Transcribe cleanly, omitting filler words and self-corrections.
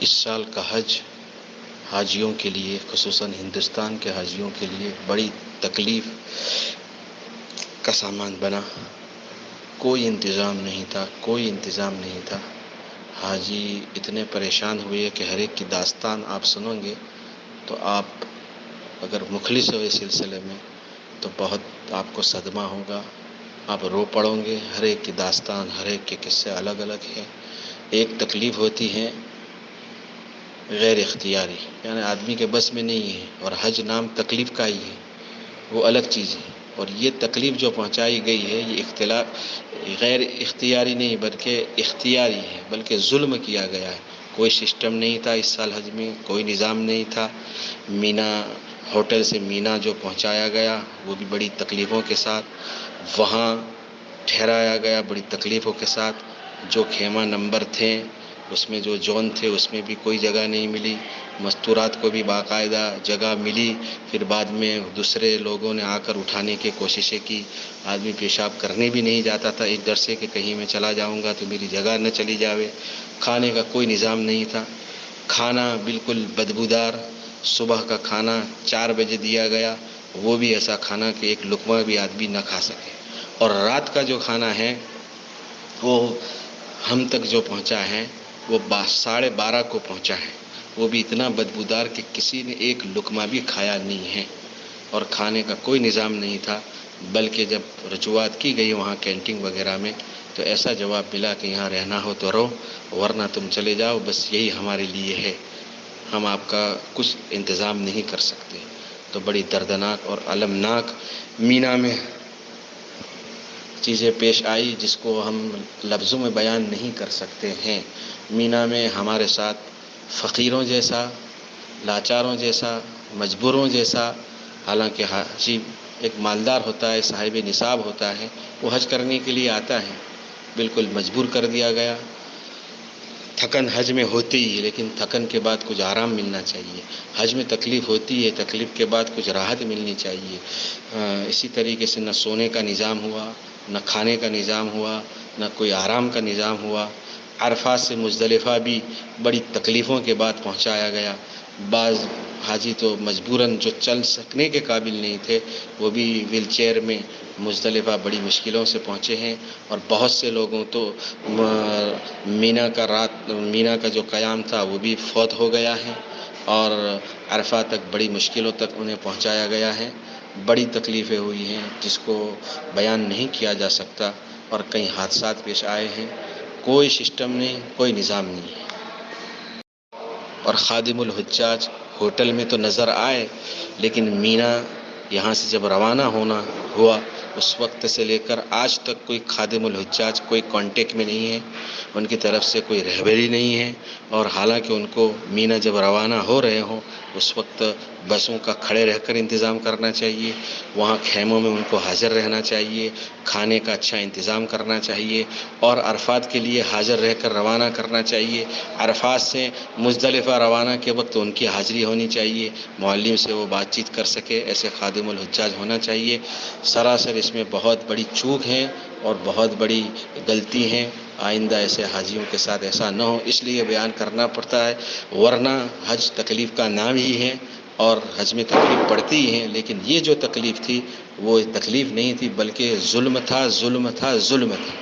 اس سال کا حج حاجیوں کے لیے، خصوصاً ہندوستان کے حاجیوں کے لیے بڑی تکلیف کا سامان بنا۔ کوئی انتظام نہیں تھا۔ حاجی اتنے پریشان ہوئے کہ ہر ایک کی داستان آپ سنو گے تو آپ اگر مخلص ہو اس سلسلے میں تو بہت آپ کو صدمہ ہوگا، آپ رو پڑو گے۔ ہر ایک کی داستان، ہر ایک کے قصے الگ الگ ہیں۔ ایک تکلیف ہوتی ہے غیر اختیاری، یعنی آدمی کے بس میں نہیں ہے، اور حج نام تکلیف کا ہی ہے، وہ الگ چیز ہے۔ اور یہ تکلیف جو پہنچائی گئی ہے یہ غیر اختیاری نہیں بلکہ اختیاری ہے، بلکہ ظلم کیا گیا ہے۔ کوئی سسٹم نہیں تھا اس سال حج میں، کوئی نظام نہیں تھا۔ مینا ہوٹل سے مینا جو پہنچایا گیا وہ بھی بڑی تکلیفوں کے ساتھ، وہاں ٹھہرایا گیا بڑی تکلیفوں کے ساتھ۔ جو خیمہ نمبر تھے اس میں، جو زون تھے اس میں بھی کوئی جگہ نہیں ملی۔ مستورات کو بھی باقاعدہ جگہ ملی، پھر بعد میں دوسرے لوگوں نے آ کر اٹھانے کی کوششیں کی۔ آدمی پیشاب کرنے بھی نہیں جاتا تھا اس ڈر سے کہ کہیں میں چلا جاؤں گا تو میری جگہ نہ چلی جاوے۔ کھانے کا کوئی نظام نہیں تھا، کھانا بالکل بدبودار۔ صبح کا کھانا 4 بجے دیا گیا، وہ بھی ایسا کھانا کہ ایک لقمہ بھی آدمی نہ کھا سکے۔ اور رات کا جو کھانا ہے وہ ہم تک جو پہنچا ہے وہ 12:30 کو پہنچا ہے، وہ بھی اتنا بدبودار کہ کسی نے ایک لقمہ بھی کھایا نہیں ہے۔ اور کھانے کا کوئی نظام نہیں تھا، بلکہ جب رجوعات کی گئی وہاں کینٹین وغیرہ میں تو ایسا جواب ملا کہ یہاں رہنا ہو تو رہو ورنہ تم چلے جاؤ، بس یہی ہمارے لیے ہے، ہم آپ کا کچھ انتظام نہیں کر سکتے۔ تو بڑی دردناک اور المناک مینا میں چیزیں پیش آئی جس کو ہم لفظوں میں بیان نہیں کر سکتے ہیں۔ مینا میں ہمارے ساتھ فقیروں جیسا، لاچاروں جیسا، مجبوروں جیسا، حالانکہ حاجی ایک مالدار ہوتا ہے، صاحب نصاب ہوتا ہے، وہ حج کرنے کے لیے آتا ہے، بالکل مجبور کر دیا گیا۔ تھکن حج میں ہوتی ہی، لیکن تھکن کے بعد کچھ آرام ملنا چاہیے۔ حج میں تکلیف ہوتی ہے، تکلیف کے بعد کچھ راحت ملنی چاہیے۔ اسی طریقے سے نہ سونے کا نظام ہوا، نہ کھانے کا نظام ہوا، نہ کوئی آرام کا نظام ہوا۔ عرفات سے مزدلفہ بھی بڑی تکلیفوں کے بعد پہنچایا گیا۔ بعض حاجی تو مجبوراً جو چل سکنے کے قابل نہیں تھے وہ بھی ویل چیئر میں مزدلفہ بڑی مشکلوں سے پہنچے ہیں، اور بہت سے لوگوں تو مینا کا جو قیام تھا وہ بھی فوت ہو گیا ہے، اور عرفات تک بڑی مشکلوں تک انہیں پہنچایا گیا ہے۔ بڑی تکلیفیں ہوئی ہیں جس کو بیان نہیں کیا جا سکتا، اور کئی حادثات پیش آئے ہیں۔ کوئی سسٹم نہیں، کوئی نظام نہیں ہے۔ اور خادم الحجاج ہوٹل میں تو نظر آئے، لیکن مینا یہاں سے جب روانہ ہوا اس وقت سے لے کر آج تک کوئی خادم الحجاج کوئی کانٹیکٹ میں نہیں ہے، ان کی طرف سے کوئی رہبری نہیں ہے۔ اور حالانکہ ان کو مینا جب روانہ ہو رہے ہوں اس وقت بسوں کا کھڑے رہ کر انتظام کرنا چاہیے، وہاں خیموں میں ان کو حاضر رہنا چاہیے، کھانے کا اچھا انتظام کرنا چاہیے، اور عرفات کے لیے حاضر رہ کر روانہ کرنا چاہیے۔ عرفات سے مزدلفہ روانہ کے وقت ان کی حاضری ہونی چاہیے، معلم سے وہ بات چیت کر سکے، ایسے خادم الحجاج ہونا چاہیے۔ سراسر اس میں بہت بڑی چوک ہے اور بہت بڑی غلطی ہے۔ آئندہ ایسے حاجیوں کے ساتھ ایسا نہ ہو، اس لیے بیان کرنا پڑتا ہے، ورنہ حج تکلیف کا نام ہی ہے، اور حج میں تکلیف پڑتی ہی ہے، لیکن یہ جو تکلیف تھی وہ تکلیف نہیں تھی بلکہ ظلم تھا، ظلم تھا، ظلم تھا۔